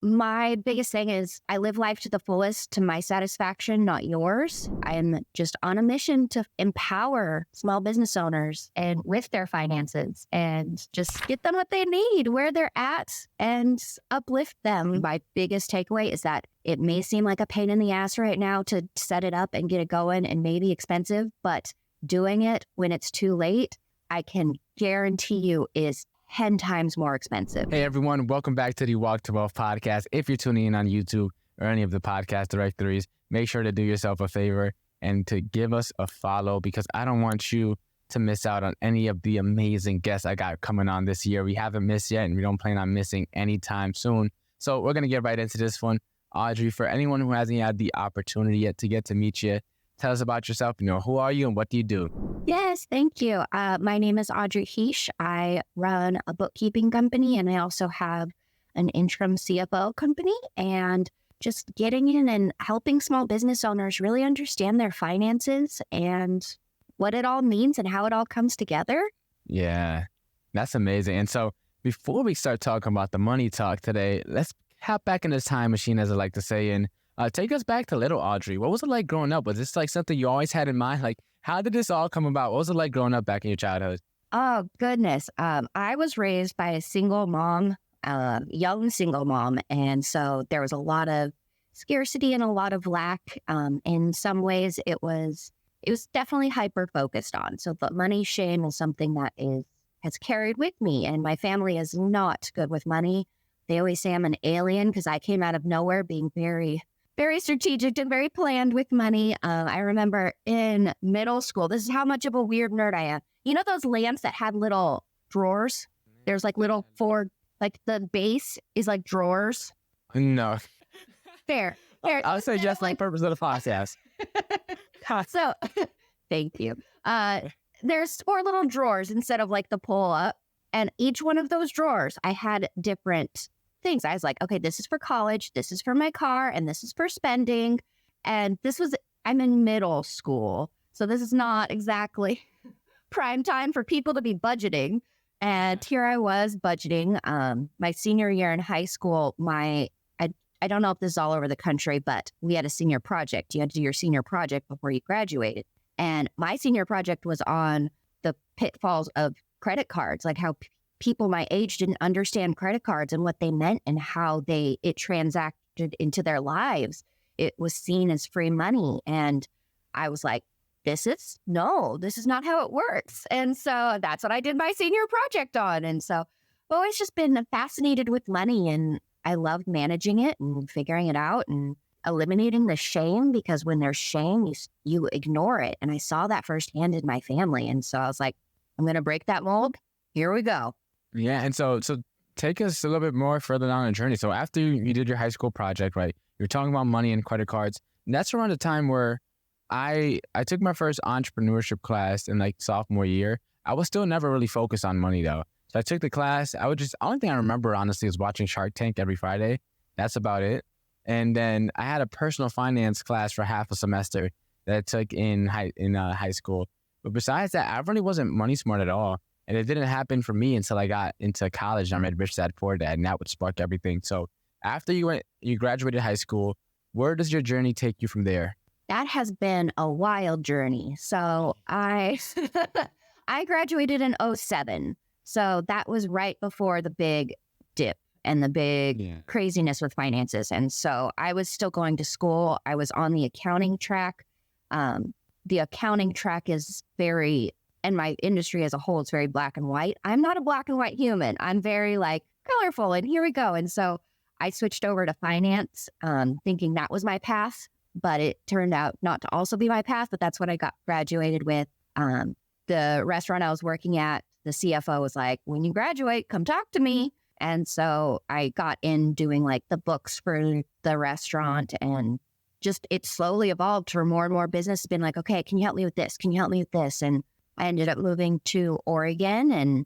My biggest thing is I live life to the fullest to my satisfaction, not yours. I am just on a mission to empower small business owners and with their finances and just get them what they need, where they're at, and uplift them. My biggest takeaway is that it may seem like a pain in the ass right now to set it up and get it going and maybe expensive, but doing it when it's too late, I can guarantee you is 10 times more expensive. Hey everyone, welcome back to the Walk to Wealth podcast. If you're tuning in on YouTube or any of the podcast directories, make sure to do yourself a favor and to give us a follow because I don't want you to miss out on any of the amazing guests I got coming on this year. We haven't missed yet and we don't plan on missing anytime soon. So we're going to get right into this one. Audrey, for anyone who hasn't had the opportunity yet to get to meet you, tell us about yourself. Who are you and what do you do? Yes, thank you. My name is Audrey Heesch. I run a bookkeeping company and I also have an interim CFO company, and just getting in and helping small business owners really understand their finances and what it all means and how it all comes together. Yeah, that's amazing. And so before we start talking about the money talk today, let's hop back in this time machine, as I like to say, and take us back to little Audrey. What was it like growing up? Was this like something you always had in mind? Like, how did this all come about? What was it like growing up back in your childhood? Oh, goodness. I was raised by a single mom, young single mom. And so there was a lot of scarcity and a lot of lack. In some ways, it was definitely hyper-focused on. So the money shame is something that has carried with me. And my family is not good with money. They always say I'm an alien because I came out of nowhere being very strategic and very planned with money. I remember in middle school, this is how much of a weird nerd I am. You know those lamps that have little drawers? There's like little like the base is like drawers. No. Fair. I'll say just like purpose of the podcast. So, thank you. There's 4 little drawers instead of like the pull up. And each one of those drawers, I had different things. I was like, okay, this is for college, this is for my car, and this is for spending. And I'm in middle school. So this is not exactly prime time for people to be budgeting. And here I was budgeting. My senior year in high school, I don't know if this is all over the country, but we had a senior project. You had to do your senior project before you graduated. And my senior project was on the pitfalls of credit cards, like how people my age didn't understand credit cards and what they meant and how it transacted into their lives. It was seen as free money. And I was like, this is not how it works. And so that's what I did my senior project on. And so I've always just been fascinated with money, and I love managing it and figuring it out and eliminating the shame, because when there's shame, you ignore it. And I saw that firsthand in my family. And so I was like, I'm going to break that mold. Here we go. Yeah. And so take us a little bit more further down the journey. So after you did your high school project, right, you're talking about money and credit cards. And that's around the time where I took my first entrepreneurship class in like sophomore year. I was still never really focused on money though. So I took the class. Only thing I remember honestly is watching Shark Tank every Friday. That's about it. And then I had a personal finance class for half a semester that I took in high school. But besides that, I really wasn't money smart at all. And it didn't happen for me until I got into college and I read Rich Dad Poor Dad, and that would spark everything. So after you graduated high school, where does your journey take you from there? That has been a wild journey. So I graduated in 2007. So that was right before the big dip and the big craziness with finances. And so I was still going to school. I was on the accounting track. The accounting track is and my industry as a whole, it's very black and white. I'm not a black and white human. I'm very colorful, and here we go. And so I switched over to finance, thinking that was my path, but it turned out not to also be my path, but that's what I got graduated with. The restaurant I was working at, the CFO was like, when you graduate, come talk to me. And so I got in doing the books for the restaurant, and just it slowly evolved to more and more business. Been like, okay, can you help me with this? Can you help me with this? And I ended up moving to Oregon, and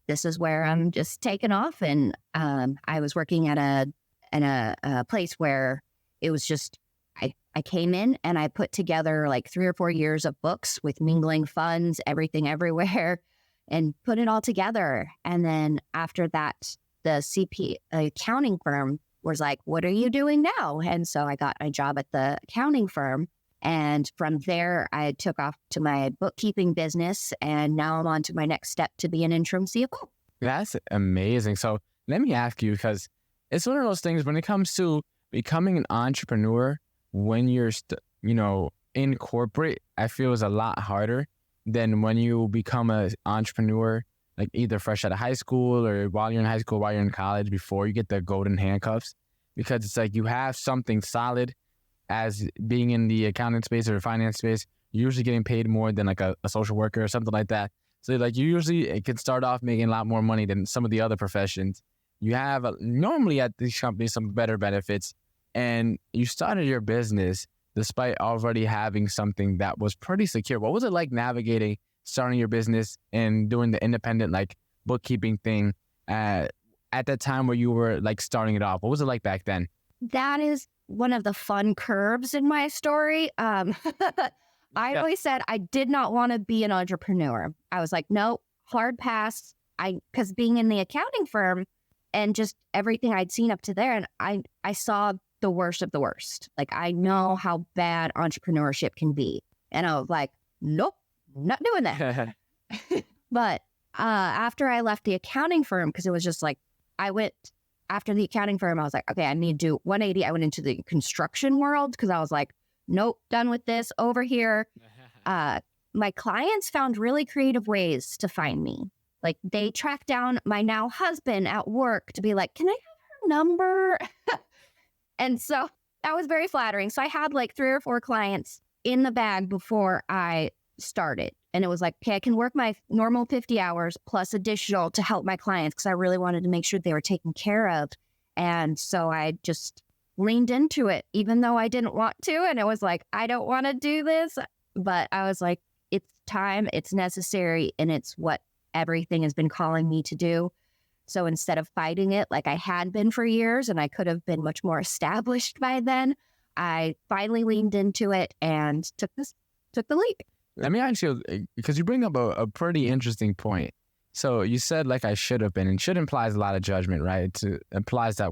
this is where I'm just taking off. And I was working at a place where it was just I came in and I put together 3 or 4 years of books with mingling funds, everything everywhere, and put it all together. And then after that, the accounting firm was like, what are you doing now? And so I got my job at the accounting firm. And from there, I took off to my bookkeeping business. And now I'm on to my next step to be an interim CFO. That's amazing. So let me ask you, because it's one of those things when it comes to becoming an entrepreneur, when you're, in corporate, I feel is a lot harder than when you become an entrepreneur, like either fresh out of high school or while you're in high school, while you're in college, before you get the golden handcuffs, because it's like you have something solid as being in the accounting space or finance space, you're usually getting paid more than like a social worker or something like that. So like you usually can start off making a lot more money than some of the other professions. You have normally at these companies some better benefits, and you started your business despite already having something that was pretty secure. What was it like navigating starting your business and doing the independent like bookkeeping thing at that time where you were like starting it off? What was it like back then? That is one of the fun curves in my story. I always said I did not want to be an entrepreneur. I was like, no, hard pass. Because being in the accounting firm and just everything I'd seen up to there, and I saw the worst of the worst. Like, I know how bad entrepreneurship can be. And I was like, nope, not doing that. But after I left the accounting firm, because it was just like, after the accounting firm, I was like, okay, I need to do 180. I went into the construction world because I was like, nope, done with this, over here. My clients found really creative ways to find me. Like, they tracked down my now husband at work to be like, can I have her number? And so that was very flattering. So I had like 3 or 4 clients in the bag before I started. And it was like, okay, I can work my normal 50 hours plus additional to help my clients because I really wanted to make sure they were taken care of. And so I just leaned into it, even though I didn't want to. And it was like, I don't want to do this. But I was like, it's time, it's necessary, and it's what everything has been calling me to do. So instead of fighting it like I had been for years, and I could have been much more established by then, I finally leaned into it and took the leap. Let me ask you, because you bring up a pretty interesting point. So you said like I should have been, and should implies a lot of judgment, right? It implies that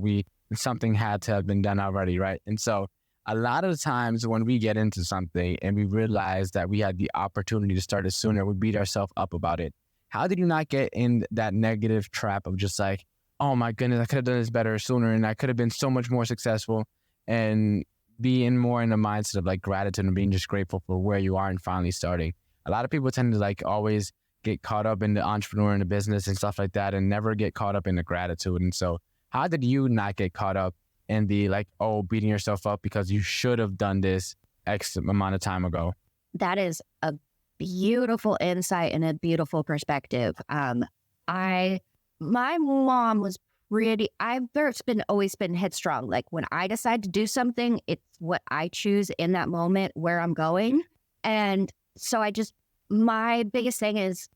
something had to have been done already, right? And so a lot of the times when we get into something and we realize that we had the opportunity to start it sooner, we beat ourselves up about it. How did you not get in that negative trap of just like, oh my goodness, I could have done this better sooner and I could have been so much more successful, and being more in the mindset of like gratitude and being just grateful for where you are and finally starting? A lot of people tend to like always get caught up in the entrepreneur and the business and stuff like that and never get caught up in the gratitude. And so how did you not get caught up in the like, oh, beating yourself up because you should have done this X amount of time ago? That is a beautiful insight and a beautiful perspective. My mom was there's always been headstrong. Like, when I decide to do something, it's what I choose in that moment, where I'm going. And so my biggest thing is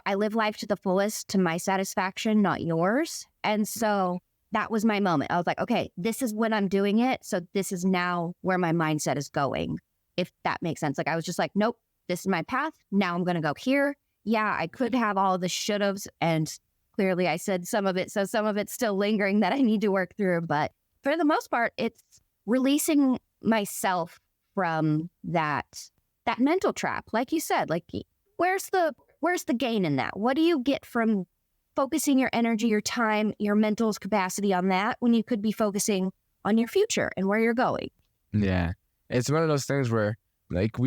I live life to the fullest, to my satisfaction, not yours. And so that was my moment. I was like, okay, this is when I'm doing it. So this is now where my mindset is going, if that makes sense. Like, I was just like, nope, this is my path. Now I'm going to go here. Yeah, I could have all the should haves, and clearly I said some of it. So some of it's still lingering that I need to work through. But for the most part, it's releasing myself from that mental trap. Like you said, like, where's the gain in that? What do you get from focusing your energy, your time, your mental capacity on that when you could be focusing on your future and where you're going? Yeah. It's one of those things where like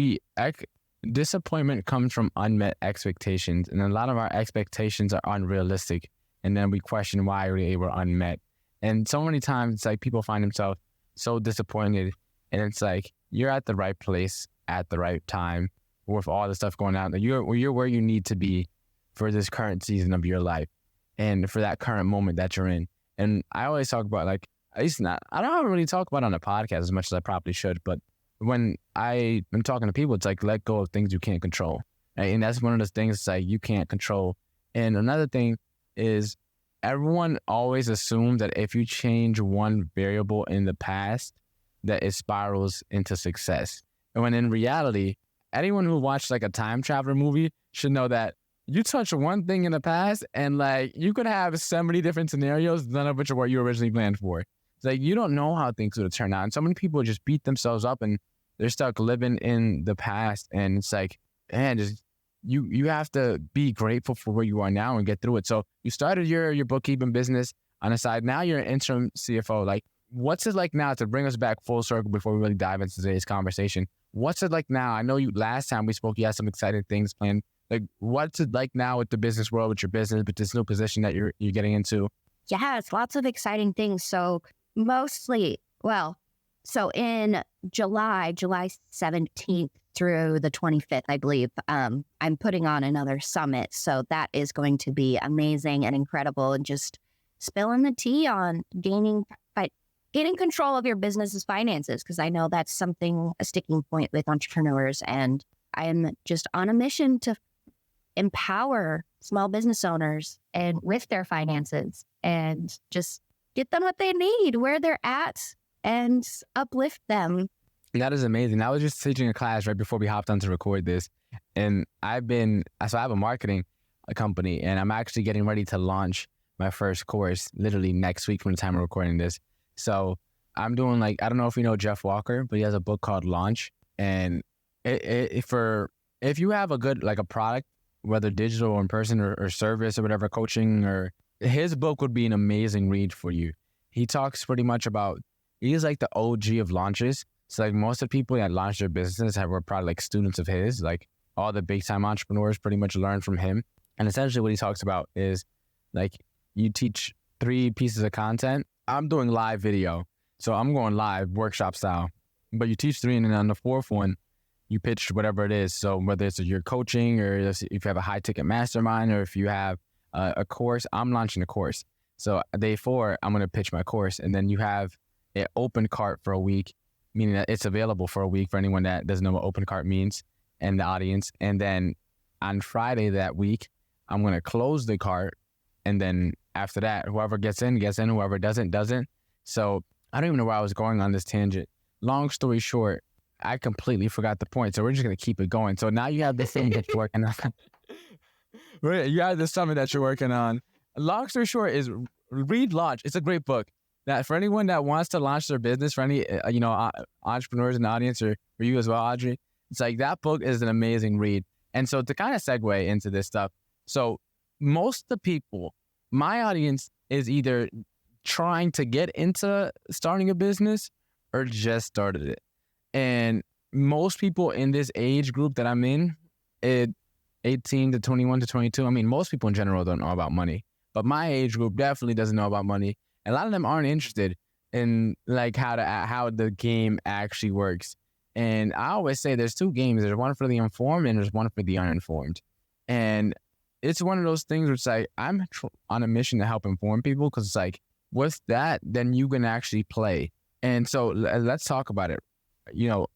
disappointment comes from unmet expectations, and a lot of our expectations are unrealistic, and then we question why they were unmet. And so many times it's like people find themselves so disappointed, and it's like you're at the right place at the right time with all the stuff going on. You're where you need to be for this current season of your life and for that current moment that you're in. And I always talk about, like, at least I don't really talk about it on a podcast as much as I probably should, but when I am talking to people, it's like, let go of things you can't control. Right? And that's one of those things it's like you can't control. And another thing is everyone always assumes that if you change one variable in the past, that it spirals into success. And when in reality, anyone who watched like a time traveler movie should know that you touch one thing in the past and like you could have so many different scenarios, none of which are what you originally planned for. It's like, you don't know how things would turn out. And so many people just beat themselves up and they're stuck living in the past. And it's like, man, just you have to be grateful for where you are now and get through it. So you started your bookkeeping business on the side. Now you're an interim CFO. Like, what's it like now, to bring us back full circle before we really dive into today's conversation? What's it like now? I know you, last time we spoke, you had some exciting things planned. Like, what's it like now with the business world, with your business, with this new position that you're getting into? Yes, lots of exciting things. So in July 17th through the 25th, I believe, I'm putting on another summit. So that is going to be amazing and incredible, and just spilling the tea on gaining control of your business's finances, because I know that's a sticking point with entrepreneurs. And I'm just on a mission to empower small business owners and with their finances, and just get them what they need where they're at and uplift them. That is amazing. I was just teaching a class right before we hopped on to record this. And I have a marketing company, and I'm actually getting ready to launch my first course literally next week from the time of recording this. So I'm doing, like, I don't know if you know Jeff Walker, but he has a book called Launch. And if you have a good, like, a product, whether digital or in person or service or whatever, coaching, or his book would be an amazing read for you. He talks pretty much about, he's like the OG of launches. So like most of the people that launch their business were probably like students of his. Like all the big time entrepreneurs pretty much learn from him. And essentially what he talks about is, like, you teach 3 pieces of content. I'm doing live video, so I'm going live workshop style, but you teach 3, and then on the 4th one, you pitch whatever it is. So whether it's your coaching, or if you have a high ticket mastermind, or if you have a course, I'm launching a course. So day 4, I'm going to pitch my course. And then you have an open cart for a week, meaning that it's available for a week for anyone that doesn't know what open cart means and the audience. And then on Friday that week, I'm going to close the cart. And then after that, whoever gets in, whoever doesn't. So I don't even know where I was going on this tangent. Long story short, I completely forgot the point. So we're just going to keep it going. So now you have this thing that you're working on. You have this summit that you're working on. Long story short is, read Launch. It's a great book. That for anyone that wants to launch their business, for any entrepreneurs in the audience, or for you as well, Audrey, it's like, that book is an amazing read. And so to kind of segue into this stuff, so most of the people, my audience, is either trying to get into starting a business or just started it. And most people in this age group that I'm in, 18 to 21 to 22, I mean, most people in general don't know about money, but my age group definitely doesn't know about money. A lot of them aren't interested in like how the game actually works. And I always say there's 2 games. There's one for the informed and there's one for the uninformed. And it's one of those things where it's like, I'm on a mission to help inform people, because it's like, with that, then you can actually play. And so let's talk about it.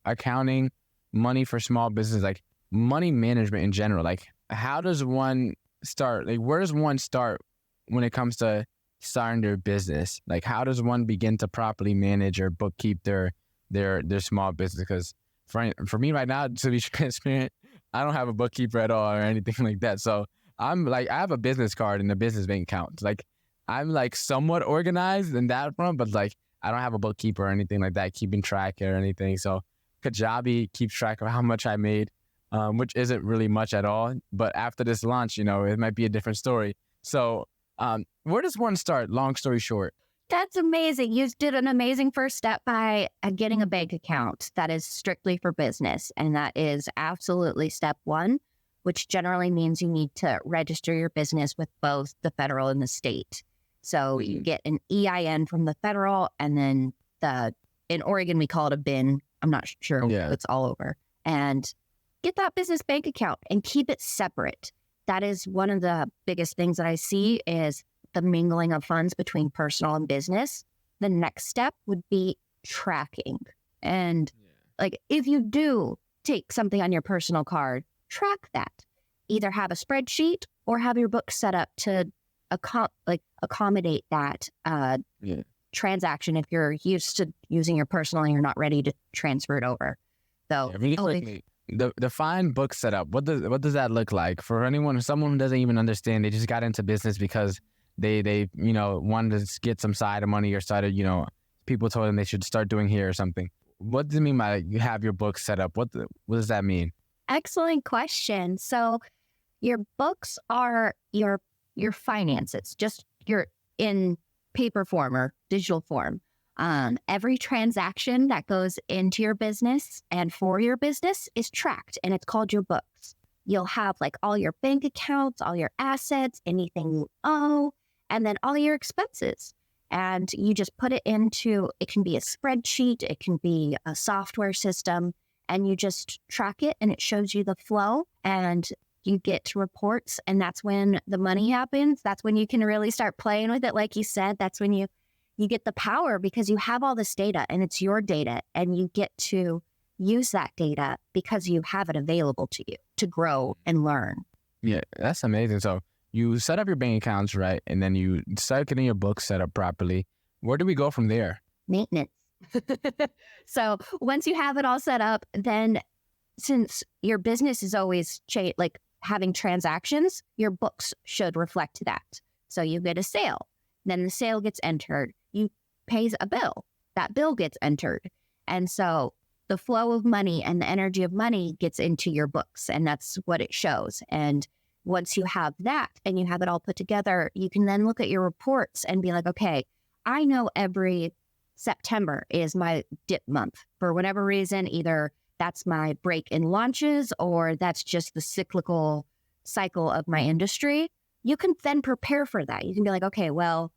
Accounting, money for small business, like money management in general. Like, how does one start? Like, where does one start when it comes to starting their business? Like, how does one begin to properly manage or bookkeep their small business? Because for me right now, to be transparent, I don't have a bookkeeper at all or anything like that. So I'm like, I have a business card and a business bank account. Like, I'm like somewhat organized in that front, but like, I don't have a bookkeeper or anything like that, keeping track or anything. So Kajabi keeps track of how much I made, which isn't really much at all. But after this launch, it might be a different story. So where does one start? Long story short. That's amazing. You did an amazing first step by getting a bank account that is strictly for business. And that is absolutely step 1, which generally means you need to register your business with both the federal and the state. So you get an EIN from the federal, and then in Oregon, we call it a BIN. I'm not sure. Yeah. It's all over. And get that business bank account and keep it separate. That is one of the biggest things that I see, is the mingling of funds between personal and business. The next step would be tracking. And like, if you do take something on your personal card, track that. Either have a spreadsheet or have your book set up to accommodate that transaction if you're used to using your personal and you're not ready to transfer it over. So really quickly, the fine book setup, what does that look like for someone who doesn't even understand? They just got into business because they wanted to get some side of money or started people told them they should start doing here or something. What does it mean by you have your books set up? What does that mean? Excellent question. So your books are your finances, just your in paper form or digital form. Every transaction that goes into your business and for your business is tracked, and it's called your books. You'll have like all your bank accounts, all your assets, anything you owe, and then all your expenses. And you just put it into, it can be a spreadsheet, it can be a software system, and you just track it and it shows you the flow and you get reports. And that's when the money happens. That's when you can really start playing with it. Like you said, that's when you get the power because you have all this data and it's your data and you get to use that data because you have it available to you to grow and learn. Yeah, that's amazing. So you set up your bank accounts, right? And then you start getting your books set up properly. Where do we go from there? Maintenance. So once you have it all set up, then since your business is always like having transactions, your books should reflect that. So you get a sale, then the sale gets entered. You pay a bill, that bill gets entered. And so the flow of money and the energy of money gets into your books, and that's what it shows. And once you have that and you have it all put together, you can then look at your reports and be like, okay, I know every September is my dip month for whatever reason. Either that's my break in launches or that's just the cyclical cycle of my industry. You can then prepare for that. You can be like, okay, well,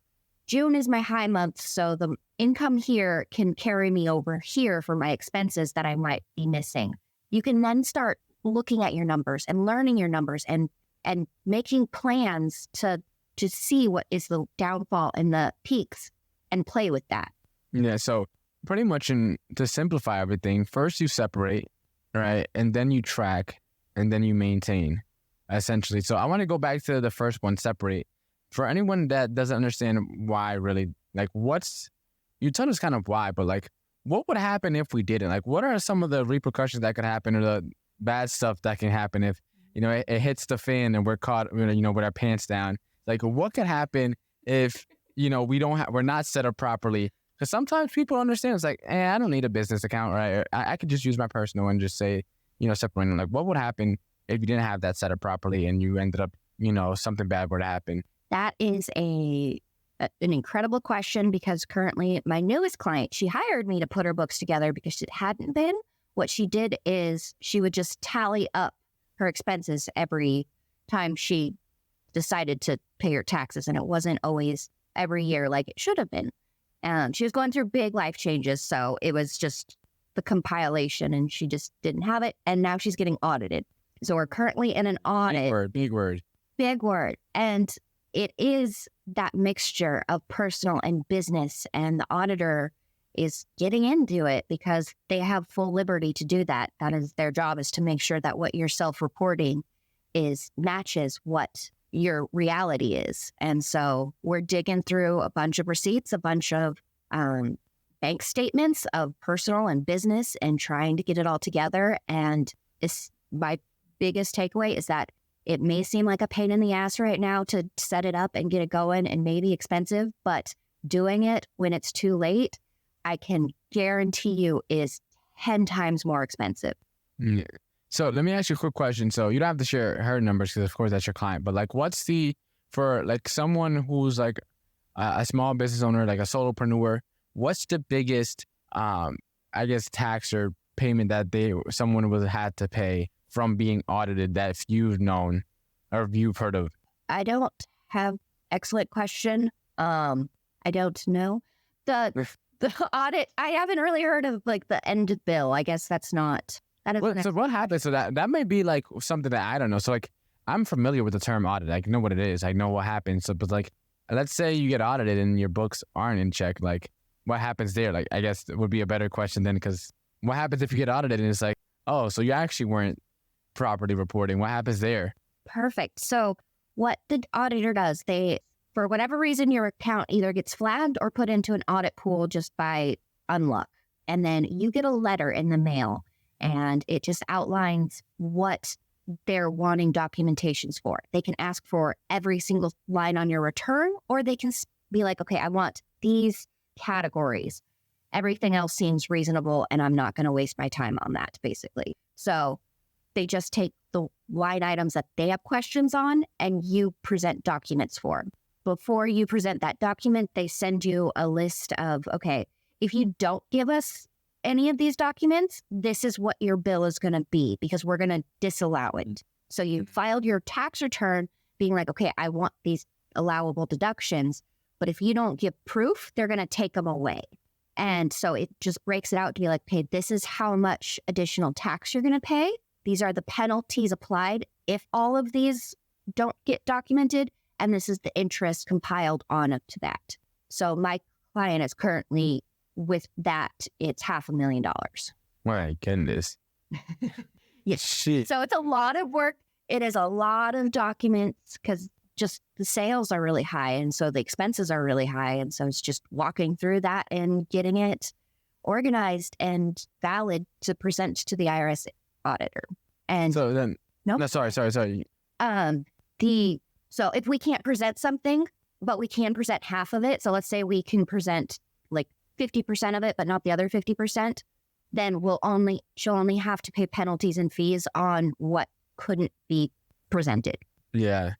June is my high month, so the income here can carry me over here for my expenses that I might be missing. You can then start looking at your numbers and learning your numbers and making plans to see what is the downfall and the peaks and play with that. Yeah, so pretty much to simplify everything, first you separate, right? And then you track, and then you maintain, essentially. So I want to go back to the first one, separate. For anyone that doesn't understand why really, like you told us kind of why, but like what would happen if we didn't? Like what are some of the repercussions that could happen or the bad stuff that can happen if, it hits the fan and we're caught, with our pants down? Like what could happen if, we're not set up properly? Because sometimes people understand it's like, I don't need a business account, right? I could just use my personal and just say, separating. Like what would happen if you didn't have that set up properly and you ended up, something bad were to happen? That is an incredible question because currently my newest client, she hired me to put her books together because it hadn't been. What she did is she would just tally up her expenses every time she decided to pay her taxes. And it wasn't always every year like it should have been. She was going through big life changes. So it was just the compilation and she just didn't have it. And now she's getting audited. So we're currently in an audit. Big word. And it is that mixture of personal and business, and the auditor is getting into it because they have full liberty to do that. That is their job, is to make sure that what you're self-reporting matches what your reality is. And so we're digging through a bunch of receipts, a bunch of bank statements of personal and business and trying to get it all together. And my biggest takeaway is that it may seem like a pain in the ass right now to set it up and get it going and maybe expensive, but doing it when it's too late, I can guarantee you is 10 times more expensive. Yeah. So let me ask you a quick question. So you don't have to share her numbers because of course that's your client, but like for like someone who's like a small business owner, like a solopreneur, what's the biggest, tax or payment that someone would have had to pay from being audited that you've known or you've heard of? I don't have excellent question. I don't know. The audit, I haven't really heard of like the end bill. I guess that's not. So what happens? So that may be like something that I don't know. So like I'm familiar with the term audit. I know what it is. I know what happens. So, but like, let's say you get audited and your books aren't in check. Like what happens there? Like, I guess it would be a better question then, because what happens if you get audited and it's like, oh, so you actually weren't properly reporting? What happens there? Perfect. So what the auditor does, for whatever reason, your account either gets flagged or put into an audit pool just by unluck. And then you get a letter in the mail and it just outlines what they're wanting documentations for. They can ask for every single line on your return, or they can be like, okay, I want these categories. Everything else seems reasonable and I'm not going to waste my time on that, basically. So they just take the line items that they have questions on and you present documents for them. Before you present that document, they send you a list of, okay, if you don't give us any of these documents, this is what your bill is going to be because we're going to disallow it. So you filed your tax return being like, okay, I want these allowable deductions, but if you don't give proof, they're going to take them away. And so it just breaks it out to be like, okay, this is how much additional tax you're going to pay. These are the penalties applied if all of these don't get documented. And this is the interest compiled on up to that. So my client is currently with that, it's $500,000. My goodness. Yes. Shit. So it's a lot of work. It is a lot of documents because just the sales are really high. And so the expenses are really high. And so it's just walking through that and getting it organized and valid to present to the IRS auditor. And so then, no, sorry. So if we can't present something, but we can present half of it. So let's say we can present like 50% of it, but not the other 50%, then she'll only have to pay penalties and fees on what couldn't be presented. Yeah.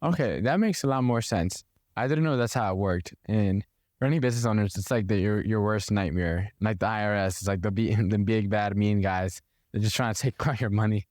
Okay. That makes a lot more sense. I didn't know that's how it worked. And for any business owners, it's like your worst nightmare. Like the IRS is like the big, bad, mean guys. They're just trying to take all your money.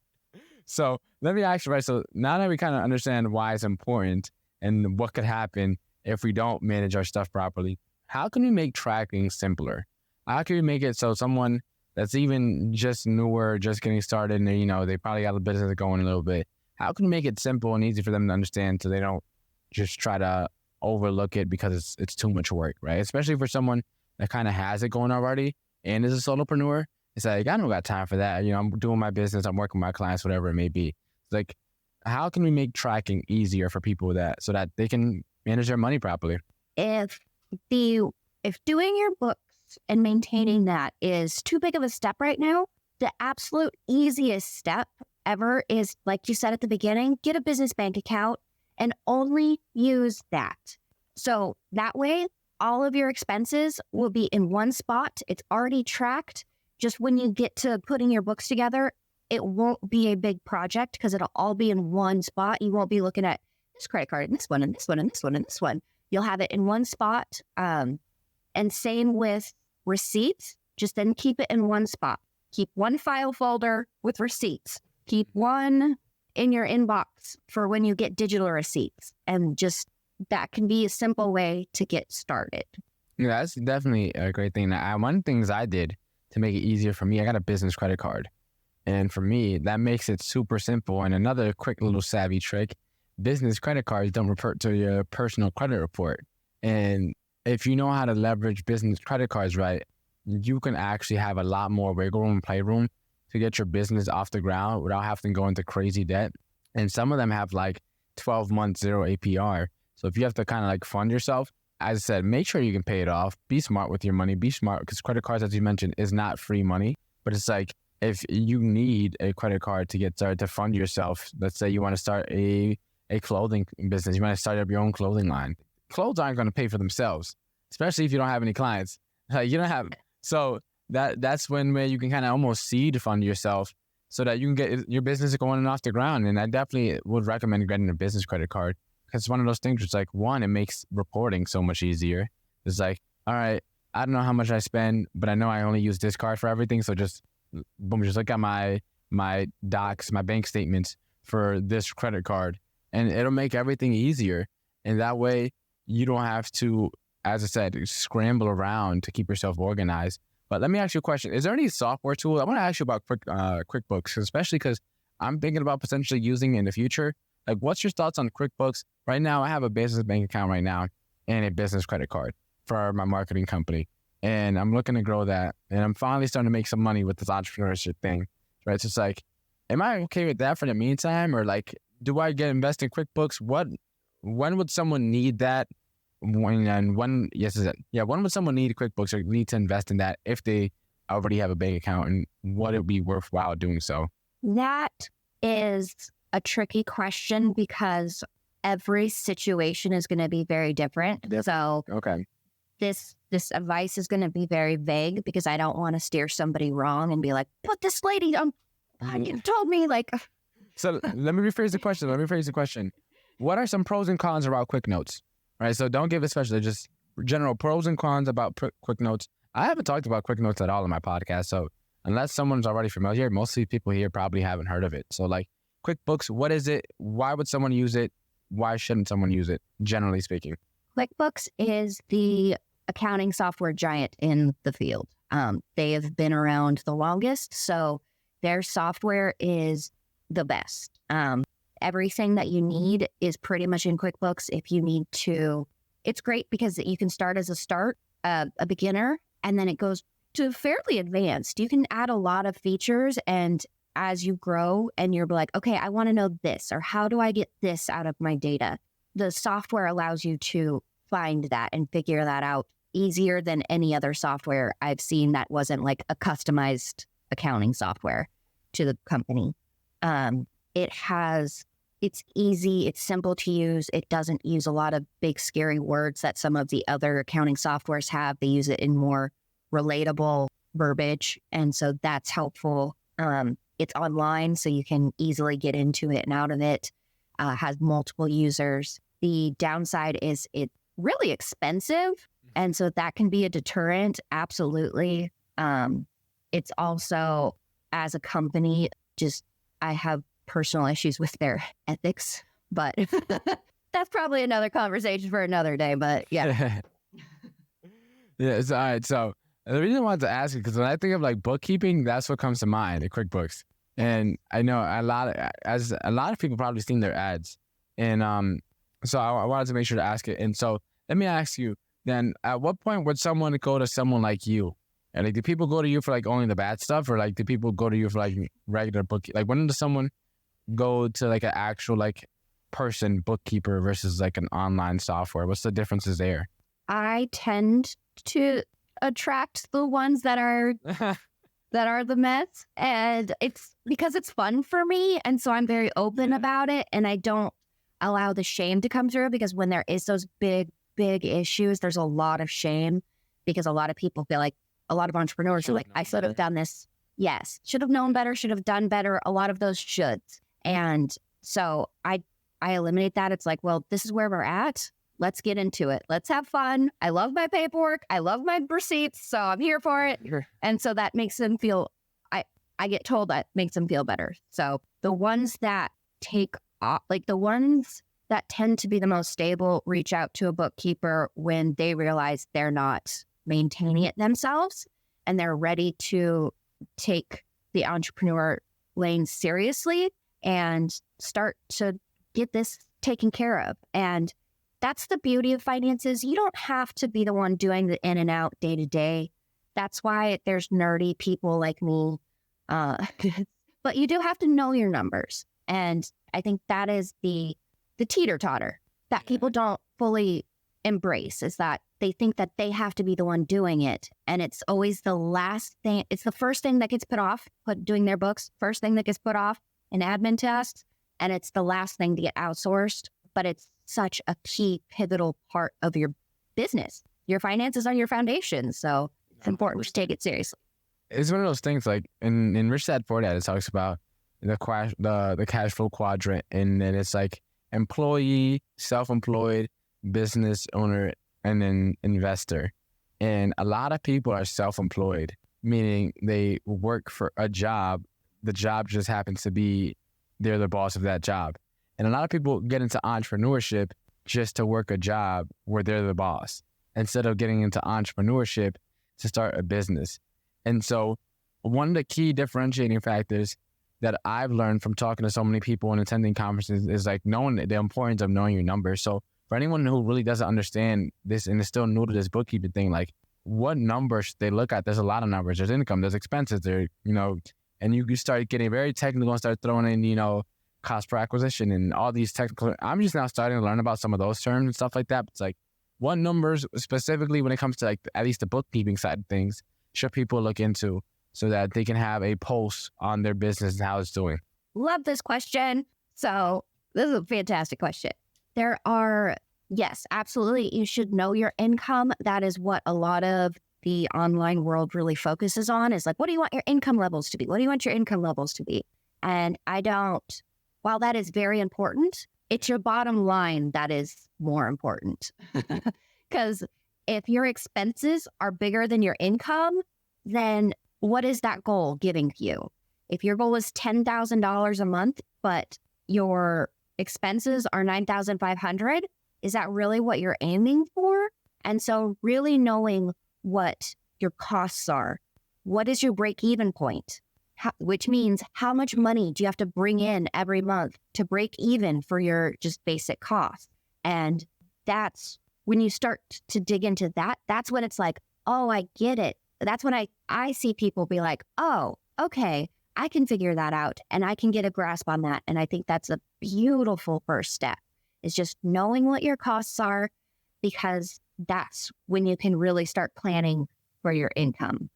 So let me ask you, right? So now that we kind of understand why it's important and what could happen if we don't manage our stuff properly, how can we make tracking simpler? How can we make it so someone that's even just newer, just getting started, and they probably got a business going a little bit, how can we make it simple and easy for them to understand so they don't just try to overlook it because it's too much work, right? Especially for someone that kind of has it going already and is a solopreneur. It's like, I don't got time for that. I'm doing my business. I'm working with my clients, whatever it may be. It's like, how can we make tracking easier for people so that they can manage their money properly? If doing your books and maintaining that is too big of a step right now, the absolute easiest step ever is, like you said at the beginning, get a business bank account and only use that. So that way, all of your expenses will be in one spot. It's already tracked. Just when you get to putting your books together, it won't be a big project because it'll all be in one spot. You won't be looking at this credit card and this one and this one and this one and this one. You'll have it in one spot. And same with receipts. Just then keep it in one spot. Keep one file folder with receipts. Keep one in your inbox for when you get digital receipts. And just that can be a simple way to get started. Yeah, that's definitely a great thing. One of the things I did to make it easier for me, I got a business credit card. And for me, that makes it super simple. And another quick little savvy trick, business credit cards don't report to your personal credit report. And if you know how to leverage business credit cards right, you can actually have a lot more wiggle room, playroom to get your business off the ground without having to go into crazy debt. And some of them have like 12 months, 0 APR. So if you have to kind of like fund yourself, as I said, make sure you can pay it off. Be smart with your money. Be smart because credit cards, as you mentioned, is not free money. But it's like if you need a credit card to get started to fund yourself, let's say you want to start a clothing business, you want to start up your own clothing line. Clothes aren't going to pay for themselves, especially if you don't have any clients. You don't have, so that's when where you can kind of almost seed fund yourself so that you can get your business going off the ground. And I definitely would recommend getting a business credit card because it's one of those things where it's like, one, it makes reporting so much easier. It's like, all right, I don't know how much I spend, but I know I only use this card for everything. So just boom, just look at my docs, my bank statements for this credit card, and it'll make everything easier. And that way you don't have to, as I said, scramble around to keep yourself organized. But let me ask you a question. Is there any software tool? I want to ask you about QuickBooks, especially because I'm thinking about potentially using it in the future. Like, what's your thoughts on QuickBooks? Right now, I have a business bank account right now and a business credit card for my marketing company. And I'm looking to grow that. And I'm finally starting to make some money with this entrepreneurship thing, right? So it's like, am I okay with that for the meantime? Or like, do I invest in QuickBooks? When would someone need that? When would someone need QuickBooks or need to invest in that if they already have a bank account, and would it be worthwhile doing so? That is a tricky question because every situation is going to be very different. So okay, this this advice is going to be very vague because I don't want to steer somebody wrong and be like, but this lady you told me like. So let me rephrase the question. What are some pros and cons about QuickNotes? Right. So don't give it special, just general pros and cons about QuickNotes. I haven't talked about QuickNotes at all in my podcast. So unless someone's already familiar, most of the people here probably haven't heard of it. So like QuickBooks, what is it? Why would someone use it? Why shouldn't someone use it, generally speaking? QuickBooks is the accounting software giant in the field. They have been around the longest, so their software is the best. Everything that you need is pretty much in QuickBooks. If you need to, it's great because you can start as a beginner, and then it goes to fairly advanced. You can add a lot of features, and as you grow and you're like, okay, I want to know this, or how do I get this out of my data? The software allows you to find that and figure that out easier than any other software I've seen that wasn't like a customized accounting software to the company. It's easy, it's simple to use. It doesn't use a lot of big, scary words that some of the other accounting softwares have. They use it in more relatable verbiage. And so that's helpful. It's online, so you can easily get into it and out of it. Has multiple users. The downside is it's really expensive. And so that can be a deterrent. Absolutely. It's also, as a company, I have personal issues with their ethics, but that's probably another conversation for another day. But yeah. Yeah. So, all right. So the reason I wanted to ask you, because when I think of like bookkeeping, that's what comes to mind, the QuickBooks. And I know a lot of people probably seen their ads. And so I wanted to make sure to ask it. And so let me ask you then, at what point would someone go to someone like you? And like, do people go to you for like only the bad stuff, or like do people go to you for like regular bookkeeping? Like, when does someone go to like an actual like person bookkeeper versus like an online software? What's the differences there? I tend to attract the ones that are the mess, and it's because it's fun for me, and so I'm very open about it, and I don't allow the shame to come through, because when there is those big issues, there's a lot of shame, because a lot of people feel like, a lot of entrepreneurs are like, I should have done this. Yes, should have known better, should have done better. A lot of those shoulds. And so I eliminate that. It's like, well, this is where we're at. Let's get into it. Let's have fun. I love my paperwork. I love my receipts. So I'm here for it. And so that makes them feel, I get told that makes them feel better. So the ones that take off, like the ones that tend to be the most stable, reach out to a bookkeeper when they realize they're not maintaining it themselves and they're ready to take the entrepreneur lane seriously and start to get this taken care of. And that's the beauty of finances. You don't have to be the one doing the in and out day to day. That's why there's nerdy people like me. But you do have to know your numbers. And I think that is the teeter-totter that people don't fully embrace, is that they think that they have to be the one doing it. And it's always the last thing. It's the first thing that gets put off, doing their books, first thing that gets put off in admin tasks. And it's the last thing to get outsourced. But it's such a key pivotal part of your business. Your finances are your foundation. So it's important to take it seriously. It's one of those things, like in Rich Dad Poor Dad, it talks about the cash flow quadrant. And then it's like employee, self-employed, business owner, and then investor. And a lot of people are self-employed, meaning they work for a job. The job just happens to be, they're the boss of that job. And a lot of people get into entrepreneurship just to work a job where they're the boss, instead of getting into entrepreneurship to start a business. And so one of the key differentiating factors that I've learned from talking to so many people and attending conferences is like knowing the importance of knowing your numbers. So for anyone who really doesn't understand this and is still new to this bookkeeping thing, like what numbers should they look at? There's a lot of numbers. There's income, there's expenses, there, and you start getting very technical and start throwing in, cost per acquisition and all these technical. I'm just now starting to learn about some of those terms and stuff like that. But it's like, what numbers specifically when it comes to like at least the bookkeeping side of things should people look into so that they can have a pulse on their business and how it's doing? Love this question. So this is a fantastic question. There are Yes, absolutely. You should know your income. That is what a lot of the online world really focuses on, is like, what do you want your income levels to be? What do you want your income levels to be? And while that is very important, it's your bottom line that is more important. Because if your expenses are bigger than your income, then what is that goal giving you? If your goal is $10,000 a month, but your expenses are $9,500, is that really what you're aiming for? And so really knowing what your costs are, what is your break-even point? Which means how much money do you have to bring in every month to break even for your just basic costs? And that's when you start to dig into that, that's when it's like, oh, I get it. That's when I see people be like, oh, okay, I can figure that out and I can get a grasp on that. And I think that's a beautiful first step, is just knowing what your costs are, because that's when you can really start planning for your income.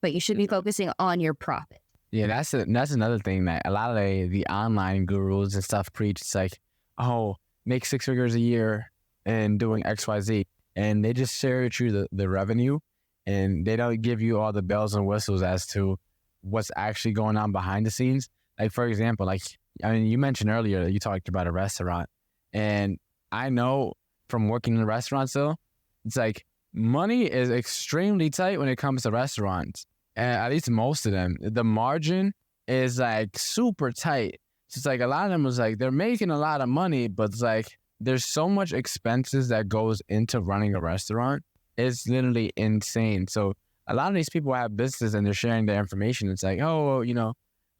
But you should be focusing on your profit. Yeah, that's another thing that a lot of the online gurus and stuff preach. It's like, oh, make 6 figures a year and doing XYZ. And they just share with you the revenue, and they don't give you all the bells and whistles as to what's actually going on behind the scenes. Like, for example, you mentioned earlier that you talked about a restaurant. And I know from working in a restaurant still, it's like money is extremely tight when it comes to restaurants. And at least most of them, the margin is like super tight. So it's like a lot of them was like, they're making a lot of money, but it's like, there's so much expenses that goes into running a restaurant. It's literally insane. So a lot of these people have businesses and they're sharing their information. It's like, oh,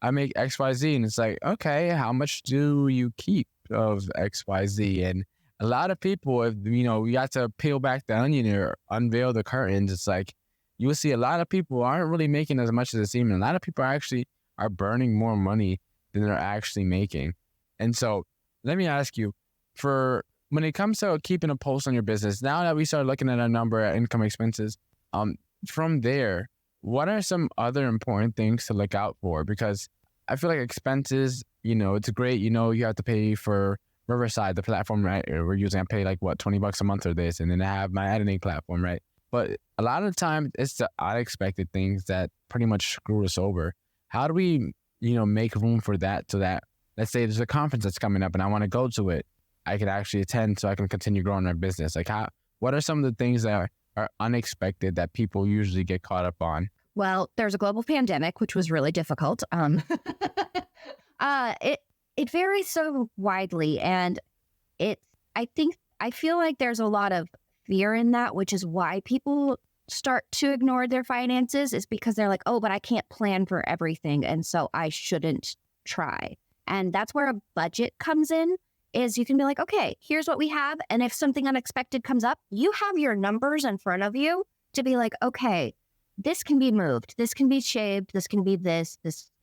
I make XYZ. And it's like, okay, how much do you keep of XYZ? And a lot of people, if we got to peel back the onion or unveil the curtains, it's like, you will see a lot of people aren't really making as much as it seems. And a lot of people are burning more money than they're actually making. And so let me ask you, for when it comes to keeping a pulse on your business, now that we start looking at a number of income expenses, from there, what are some other important things to look out for? Because I feel like expenses, it's great. You have to pay for Riverside, the platform, right? We're using, I pay like $20 a month or this, and then I have my editing platform, right? But a lot of the time, it's the unexpected things that pretty much screw us over. How do we, make room for that, so that, let's say there's a conference that's coming up and I want to go to it, I can actually attend so I can continue growing my business? Like, what are some of the things that are unexpected that people usually get caught up on? Well, there's a global pandemic, which was really difficult. It varies so widely, and I feel like there's a lot of fear in that, which is why people start to ignore their finances, is because they're like, oh, but I can't plan for everything, and so I shouldn't try. And that's where a budget comes in, is you can be like, okay, here's what we have. And if something unexpected comes up, you have your numbers in front of you to be like, okay, this can be moved, this can be shaved, this can be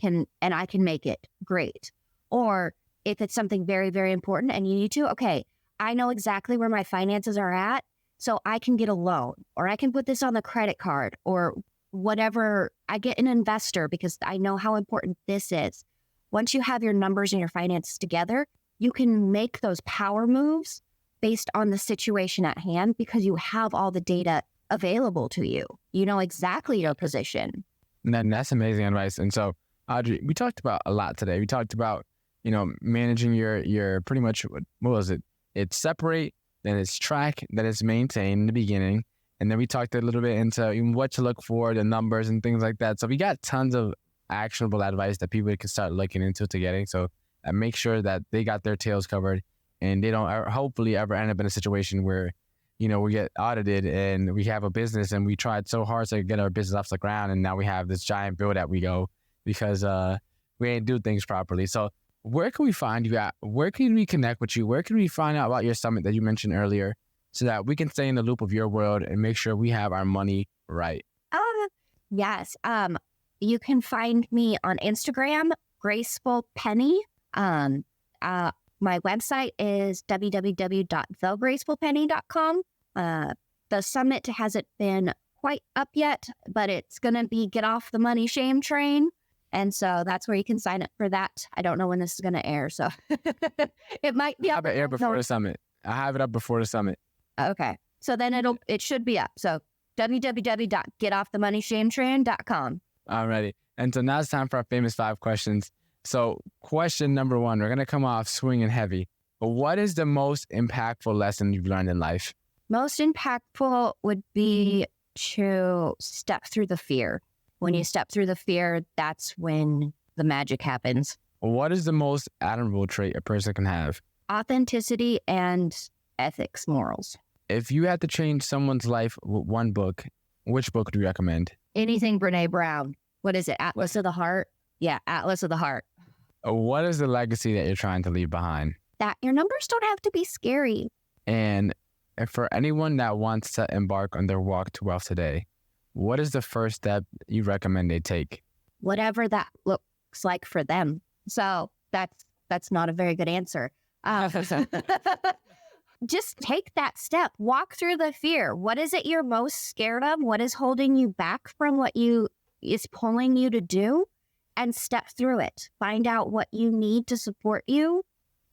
and I can make it. Great. Or if it's something very, very important and you need to, okay, I know exactly where my finances are at, so I can get a loan, or I can put this on the credit card, or whatever. I get an investor because I know how important this is. Once you have your numbers and your finances together, you can make those power moves based on the situation at hand, because you have all the data available to you. You know exactly your position. And that's amazing advice. And so, Audrey, we talked about a lot today. We talked about, managing your pretty much, what was it? It's separate, then it's track, then it's maintain in the beginning. And then we talked a little bit into what to look for, the numbers and things like that. So we got tons of actionable advice that people can start looking into to getting. So make sure that they got their tails covered and they don't hopefully ever end up in a situation where, we get audited and we have a business and we tried so hard to get our business off the ground, and now we have this giant bill that we go because we ain't do things properly. So where can we find you at? Where can we connect with you? Where can we find out about your summit that you mentioned earlier, so that we can stay in the loop of your world and make sure we have our money right? Yes. You can find me on Instagram, Graceful Penny. My website is www.thegracefulpenny.com. The summit hasn't been quite up yet, but it's going to be Get Off the Money Shame Train. And so that's where you can sign up for that. I don't know when this is going to air, so it might be Have it air before the summit. I have it up before the summit. Okay. So then it should be up. So www.getoffthemoneyshametrain.com. Alrighty. And so now it's time for our famous 5 questions. So question number 1, we're going to come off swinging heavy. But what is the most impactful lesson you've learned in life? Most impactful would be to step through the fear. When you step through the fear, that's when the magic happens. What is the most admirable trait a person can have? Authenticity and ethics, morals. If you had to change someone's life with one book, which book do you recommend? Anything Brene Brown. What is it? Atlas of the Heart? Yeah, Atlas of the Heart. What is the legacy that you're trying to leave behind? That your numbers don't have to be scary. And for anyone that wants to embark on their walk to wealth today, what is the first step you recommend they take? Whatever that looks like for them. So that's not a very good answer. Just take that step. Walk through the fear. What is it you're most scared of? What is holding you back from what is pulling you to do? And step through it. Find out what you need to support you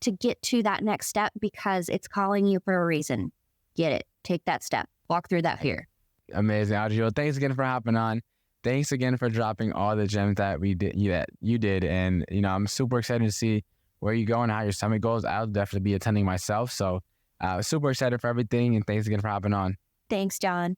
to get to that next step because it's calling you for a reason. Get it. Take that step. Walk through that fear. Amazing, Audrey. Well, thanks again for hopping on. Thanks again for dropping all the gems that you did. And, I'm super excited to see where you go and how your summit goes. I'll definitely be attending myself. So super excited for everything. And thanks again for hopping on. Thanks, John.